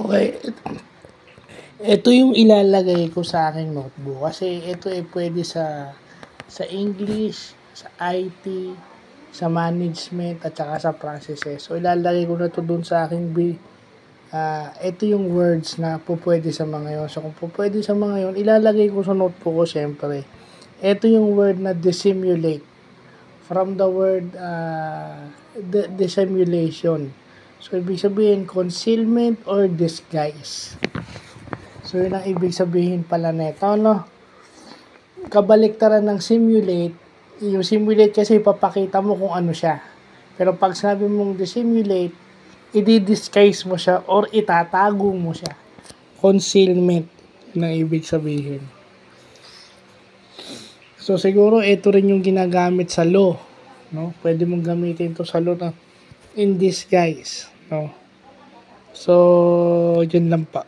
Okay, ito yung ilalagay ko sa aking notebook kasi ito pwede sa English, sa IT, sa management at saka sa processes. So ilalagay ko na to dun sa aking ito yung words na pupwede sa mga yon. So kung pupwede sa mga yon, ilalagay ko sa notebook ko syempre. Ito yung word na dissimulate. From the word dissimulation. So ibig sabihin concealment or disguise. So yun ang ibig sabihin pala neto, no? Kabaliktaran ng simulate, yung simulate kasi ipapakita mo kung ano siya. Pero pag sabi mong dissimulate, i-disguise mo siya or itatago mo siya. Concealment na ibig sabihin. So siguro ito rin yung ginagamit sa law, no? Pwede mong gamitin to sa law na in disguise, no? So yun lang pa.